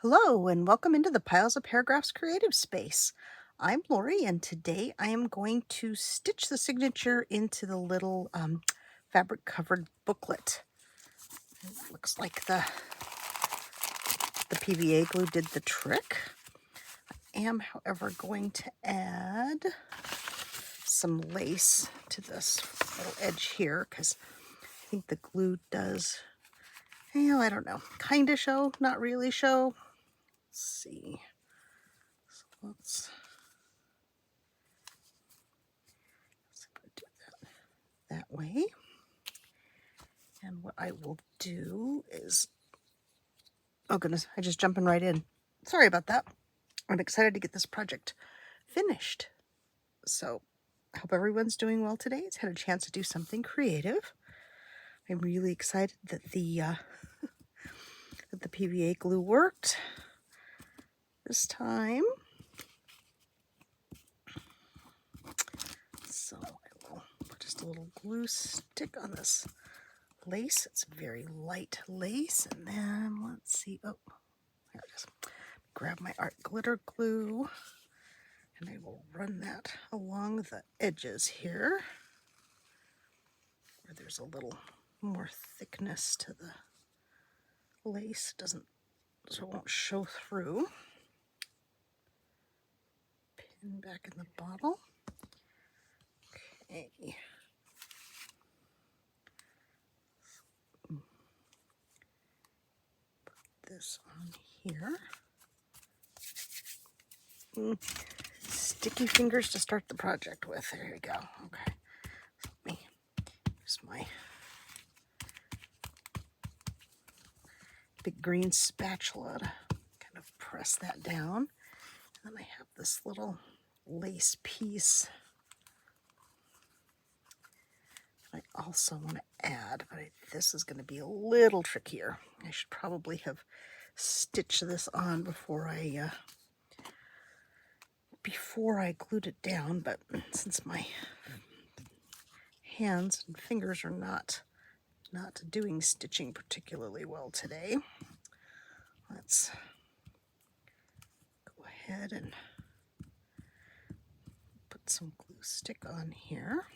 Hello and welcome into the Piles of Paragraphs creative space. I'm Lori and today I am going to stitch the signature into the little fabric covered booklet. It looks like the PVA glue did the trick. I am, however, going to add some lace to this little edge here because I think the glue does, I don't know, kind of show, not really show. Let's see. So let's do that way. And what I will do is, oh goodness, I just jumping right in. Sorry about that. I'm excited to get this project finished. So I hope everyone's doing well today. It's had a chance to do something creative. I'm really excited that the that the PVA glue worked this time. So I will put just a little glue stick on this lace. It's very light lace. And then let's see. Oh, there it is. Grab my art glitter glue and I will run that along the edges here where there's a little more thickness to the lace. So it won't show through. Pin back in the bottle. Okay. Put this on here. Sticky fingers to start the project with. There you go. Okay. So let me use my big green spatula to kind of press that down. And then I have this little lace piece I also want to add, but this is going to be a little trickier. I should probably have stitched this on before I glued it down, but since my hands and fingers are not doing stitching particularly well today, let's go ahead and put some glue stick on here.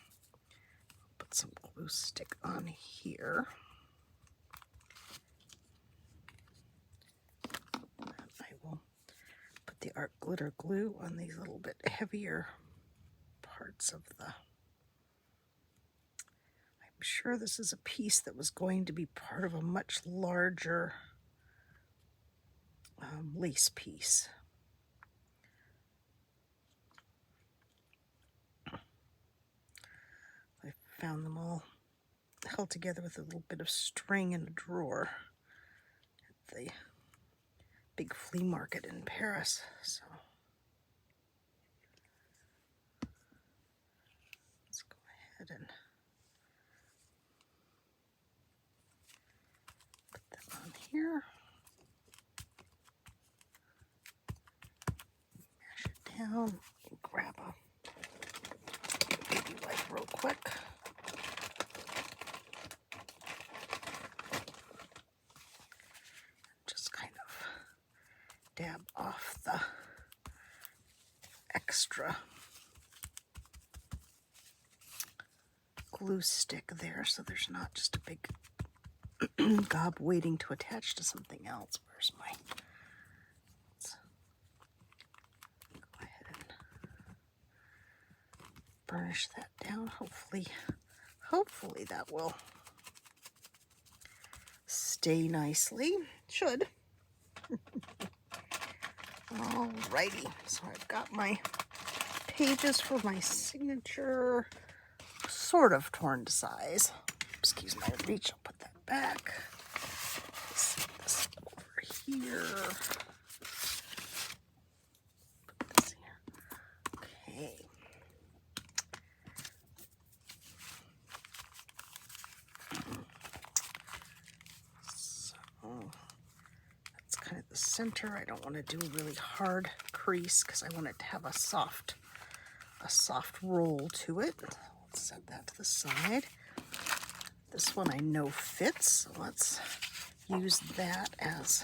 Put some glue stick on here. And I will put the art glitter glue on these little bit heavier parts of the... I'm sure this is a piece that was going to be part of a much larger lace piece. I found them all held together with a little bit of string in a drawer at the big flea market in Paris. So let's go ahead and put them on here. Mash it down and grab a baby wipe real quick. Just kind of dab off the extra glue stick there so there's not just a big gob waiting to attach to something else. Where's my... Let's go ahead and burnish that down. Hopefully that will stay nicely. Should. Alrighty, so I've got my pages for my signature sort of torn to size. Excuse my reach, I'll put that back. Set this over here. Put this here. Okay. So that's kind of the center. I don't want to do a really hard crease because I want it to have a soft roll to it. Let's set that to the side. This one I know fits, so let's use that as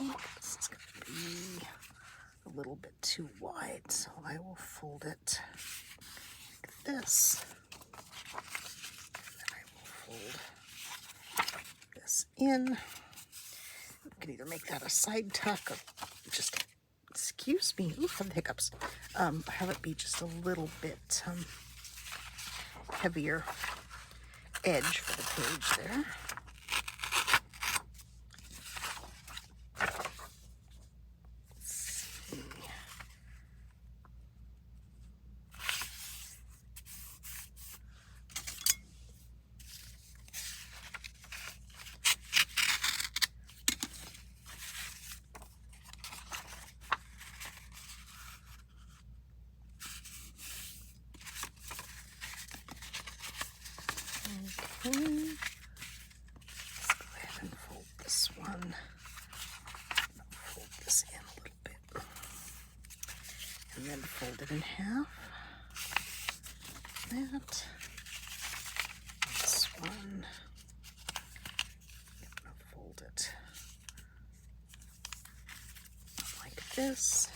think this is going to be a little bit too wide, so I will fold it like this. And then I will fold this in. You can either make that a side tuck or just, excuse me, ooh, I have the hiccups. Have it be just a little bit heavier edge for the page there. Okay, let's go ahead and fold this one. Fold this in a little bit. And then fold it in half. That. This one. I'm going to fold it like this.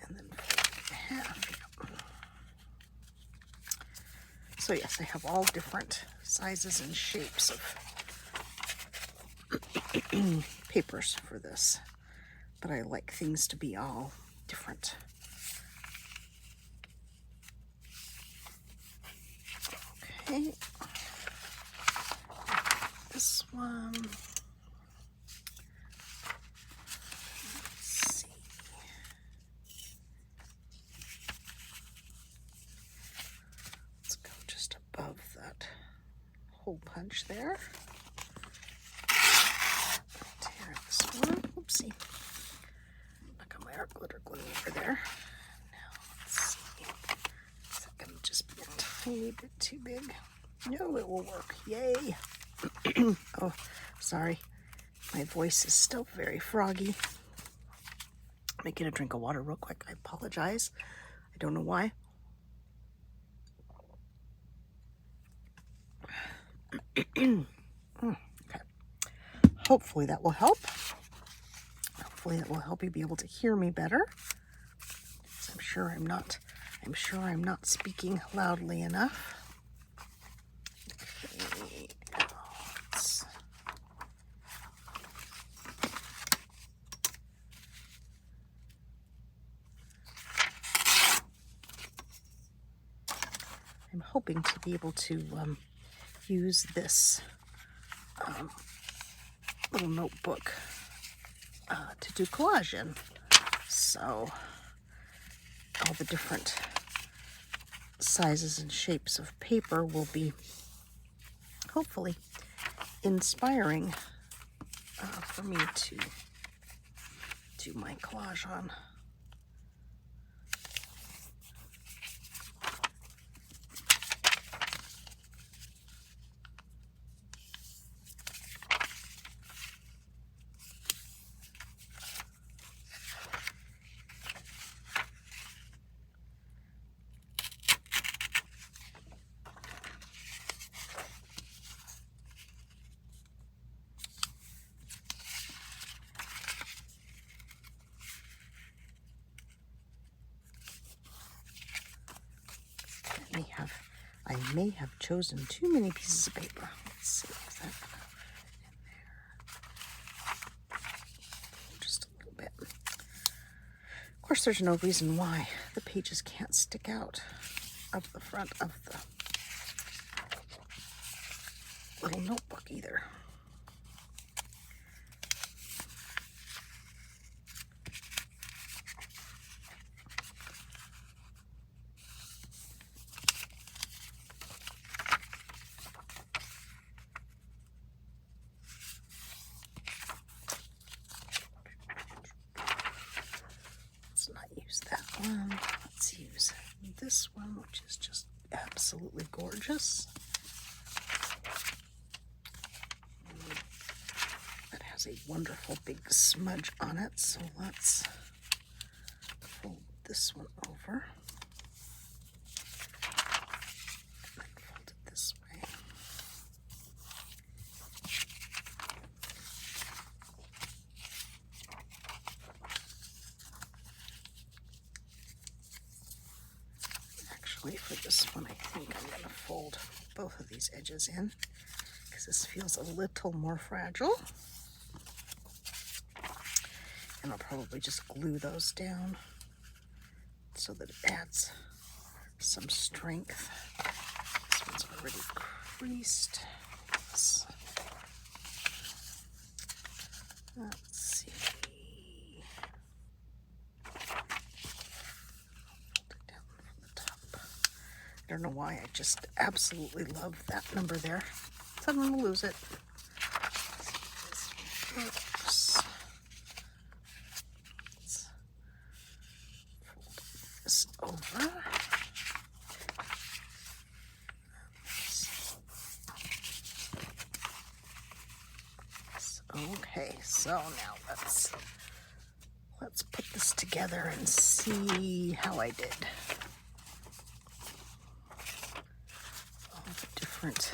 And then fold it in half. Yep. So yes, I have all different sizes and shapes of papers for this, but I like things to be all different. Okay, this one. Let's see. Let's go just above that hole punch there. Tear this one. Oopsie. I got my art glitter glue over there. Now let's see. Is that going to just be a tiny bit too big? No, it will work. Yay. Oh, sorry. My voice is still very froggy. Let me get a drink of water real quick. I apologize. I don't know why. Okay. Hopefully that will help. Hopefully that will help you be able to hear me better. I'm sure I'm not speaking loudly enough. Okay. I'm hoping to be able to use this little notebook to do collage in. So all the different sizes and shapes of paper will be hopefully inspiring for me to do my collage on. I may have chosen too many pieces of paper. Let's see, is that in there? Just a little bit. Of course, there's no reason why the pages can't stick out of the front of the little notebook either. Let's not use that one. Let's use this one, which is just absolutely gorgeous. It has a wonderful big smudge on it, so let's fold this one over. And fold it this way. Actually, for this one, I think I'm going to fold both of these edges in because this feels a little more fragile. And I'll probably just glue those down so that it adds some strength. This one's already creased. Let's see. Fold it down from the top. I don't know why, I just absolutely love that number there. So I'm going to lose it. Oops. Let's fold this over. Okay, so now let's put this together and see how I did. All the different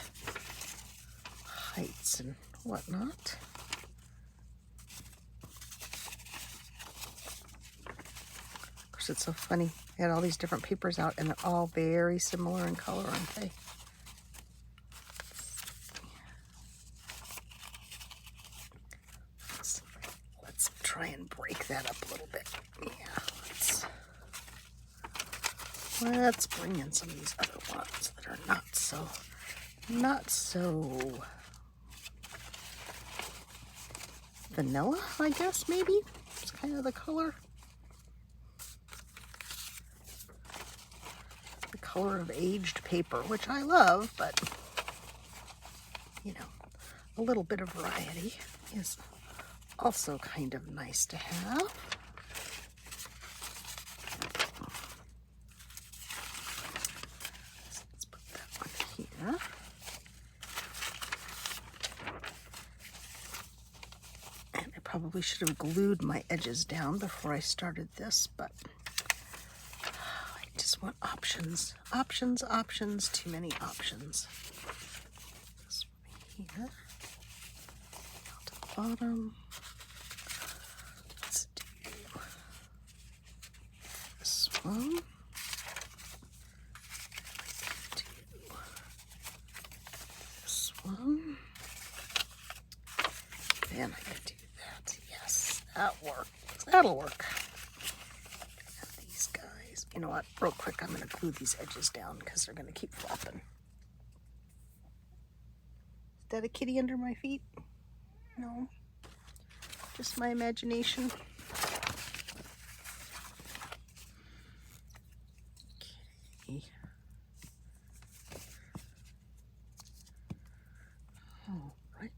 heights and whatnot. Of course, it's so funny. I had all these different papers out and they're all very similar in color, aren't they? Let's try and break that up a little bit. Yeah, let's bring in some of these other ones that are not so vanilla, I guess, maybe. It's kind of the color. The color of aged paper, which I love, but, you know, a little bit of variety is also kind of nice to have. So let's put that one here. And I probably should have glued my edges down before I started this, but I just want options. Options, options, too many options. This one here. Down to the bottom. Let's do this one. Do this one. Then I can do that. Yes, that works. That'll work. And these guys, you know what? Real quick, I'm going to glue these edges down because they're going to keep flopping. Is that a kitty under my feet? No. Just my imagination. Okay. All right.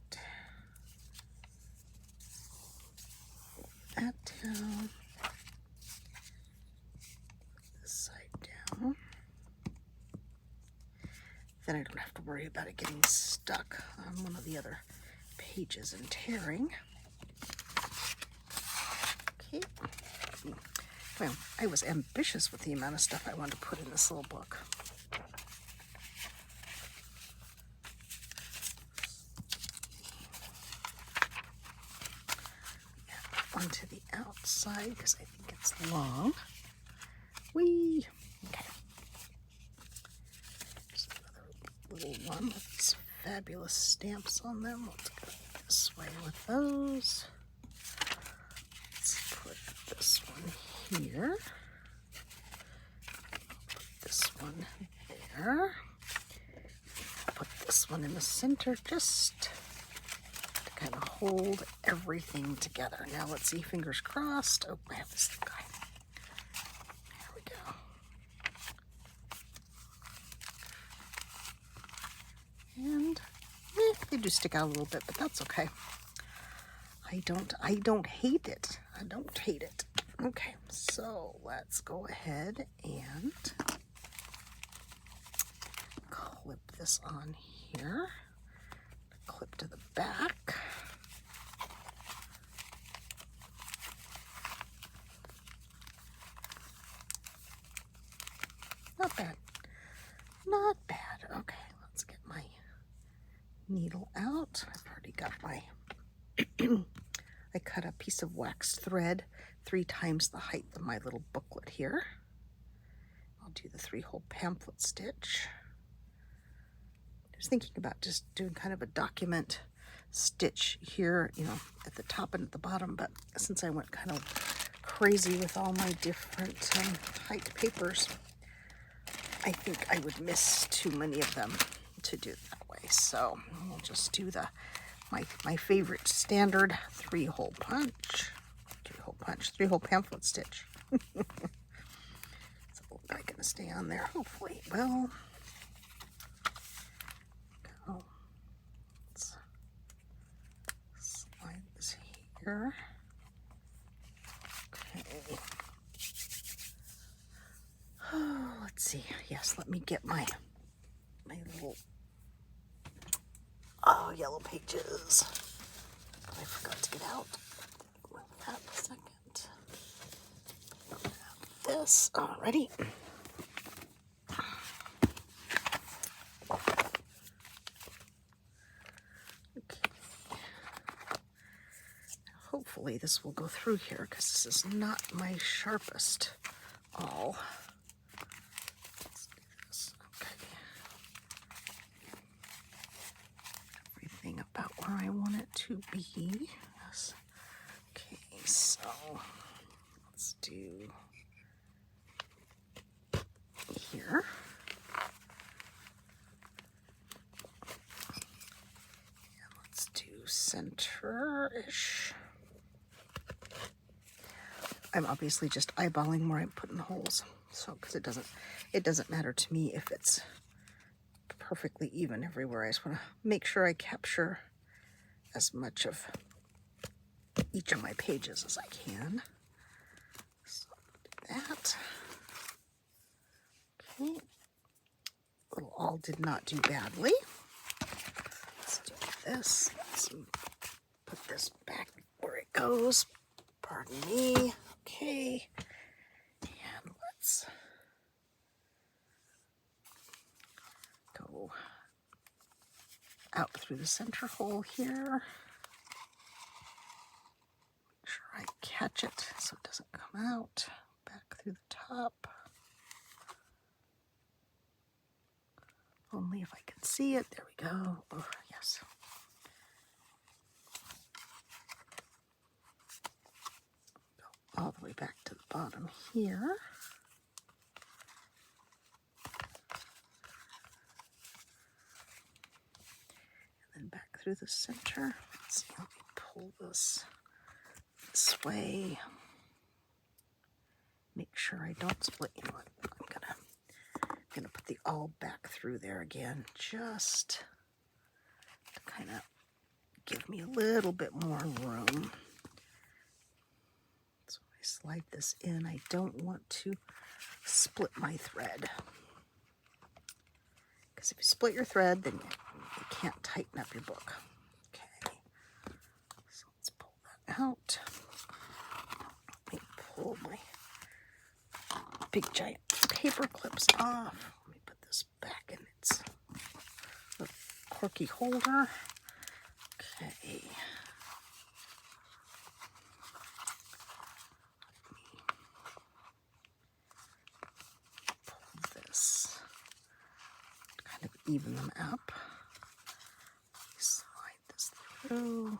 That down. This side down. Then I don't have to worry about it getting stuck on one of the other pages and tearing. Okay. Well, I was ambitious with the amount of stuff I wanted to put in this little book. Onto the outside because I think it's long. Whee! Okay. Just another little one with these fabulous stamps on them. Let's go this way with those. Let's put this one here. Put this one there. Put this one in the center just to kind of hold everything together. Now let's see, fingers crossed. Oh, I have this guy. There we go. And they do stick out a little bit, but that's okay. I don't hate it. I don't hate it. Okay, so let's go ahead and clip this on here. Clip to the back. Not bad. Not bad. Okay, let's get my needle out. I've already got my I cut a piece of waxed thread 3 times the height of my little booklet here. I'll I'll do the 3-hole pamphlet stitch. I was thinking about just doing kind of a document stitch here, you know, at the top and at the bottom, but since I went kind of crazy with all my different typed papers, I think I would miss too many of them to do it that way. So we'll just do the my favorite standard 3-hole punch, 3-hole pamphlet stitch. It's not going to stay on there. Hopefully it will. Go. Let's slide this here. Okay. Oh, let's see. Yes, let me get my little yellow pages. I forgot to get out. With that a second. Grab this. Alrighty. Okay. Hopefully this will go through here because this is not my sharpest awl. Let's do this. Okay. Everything about where I want it to be. Yes. Okay, so let's do here. And let's do center-ish. I'm obviously just eyeballing where I'm putting holes, so because it doesn't matter to me if it's perfectly even everywhere. I just want to make sure I capture as much of each of my pages as I can. So do that. Okay, little awl did not do badly. Let's do this. Let's put this back where it goes. Pardon me. Okay, and let's go out through the center hole here. Make sure I catch it so it doesn't come out. Back through the top. Only if I can see it. There we go. Oh, yes. Go all the way back to the bottom here. And then back through the center. Let's see, let me pull this way. Make sure I don't split. You know what? I'm gonna put the awl back through there again, just to kind of give me a little bit more room. So I slide this in. I don't want to split my thread, because if you split your thread, then you can't tighten up your book. Okay, so let's pull that out. Let me pull my big giant paper clips off. Let me put this back in its little corky holder. Okay. Pull this, kind of even them up. Slide this through.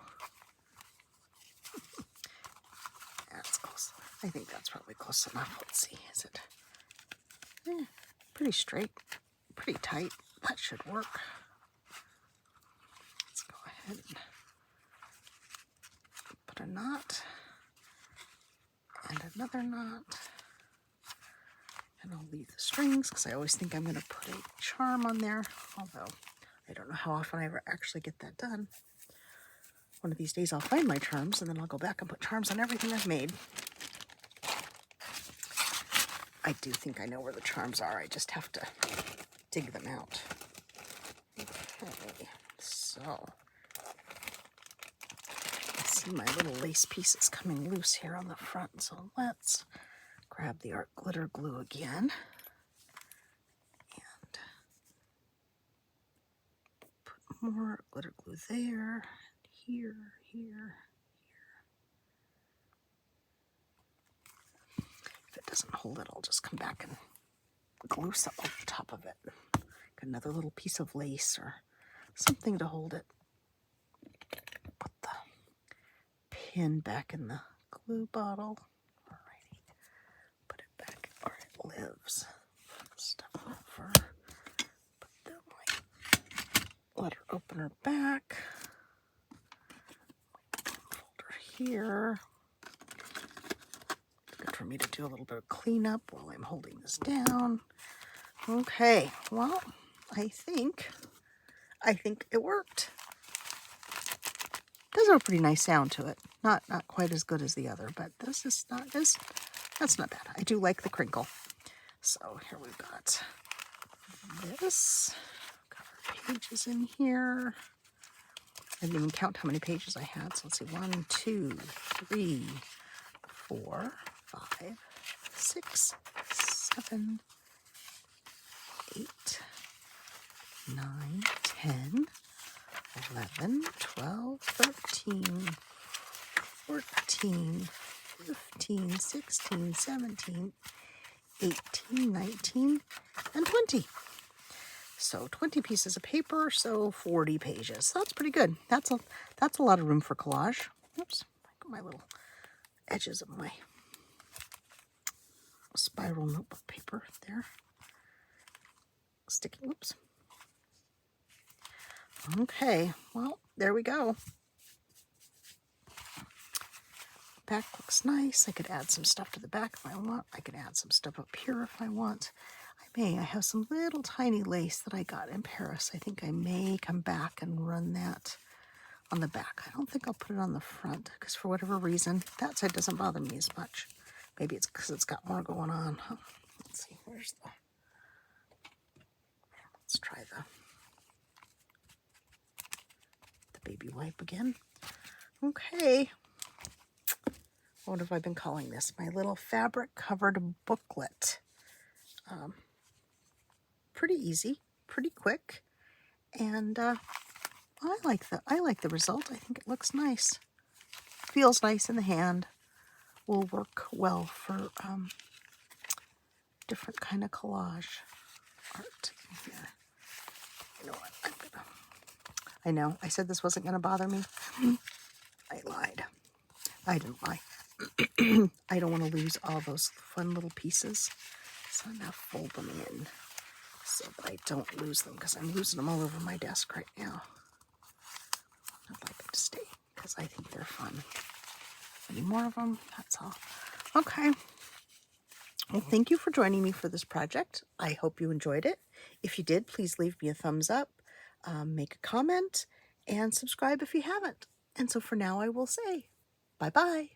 That's close. I think that's probably close enough. Let's see. Is it? Pretty straight, pretty tight. That should work. Let's go ahead and put a knot and another knot. And I'll leave the strings because I always think I'm going to put a charm on there, although I don't know how often I ever actually get that done. One of these days I'll find my charms and then I'll go back and put charms on everything I've made. I do think I know where the charms are. I just have to dig them out. Okay, so I see my little lace pieces coming loose here on the front. So let's grab the art glitter glue again and put more glitter glue there, here, here. If it doesn't hold it, I'll just come back and glue something over the top of it. Another little piece of lace or something to hold it. Put the pin back in the glue bottle. Alrighty. Put it back where it lives. Stuff over. Put the letter opener back. Folder here. Good for me to do a little bit of cleanup while I'm holding this down. Okay, well, I think it worked. Does have a pretty nice sound to it. Not quite as good as the other, but this is not as, that's not bad. I do like the crinkle. So here we've got this. Covered pages in here. I didn't even count how many pages I had. So let's see, 1, 2, 3, 4, 5, 6, 7, 8, 9, 10, 11, 12, 13, 14, 15, 16, 17, 18, 19, and 20. So 20 pieces of paper, so 40 pages. That's pretty good. That's a lot of room for collage. Oops, I got my little edges of my spiral notebook paper there. Sticky, oops. Okay, well, there we go. Back looks nice. I could add some stuff to the back if I want. I could add some stuff up here if I want. I have some little tiny lace that I got in Paris. I think I may come back and run that on the back. I don't think I'll put it on the front because for whatever reason, that side doesn't bother me as much. Maybe it's because it's got more going on. Let's see, where's the, let's try the baby wipe again. Okay. What have I been calling this? My little fabric covered booklet. Pretty easy, pretty quick, and I like the result. I think it looks nice. Feels nice in the hand. Will work well for different kind of collage art in here. You know what? I know I said this wasn't gonna bother me. I lied. I didn't lie. I don't want to lose all those fun little pieces, so I'm gonna fold them in so that I don't lose them because I'm losing them all over my desk right now. I'd like them to stay because I think they're fun. Any more of them? That's all. Okay. Well, thank you for joining me for this project. I hope you enjoyed it. If you did, please leave me a thumbs up, make a comment, and subscribe if you haven't. And so for now, I will say bye-bye.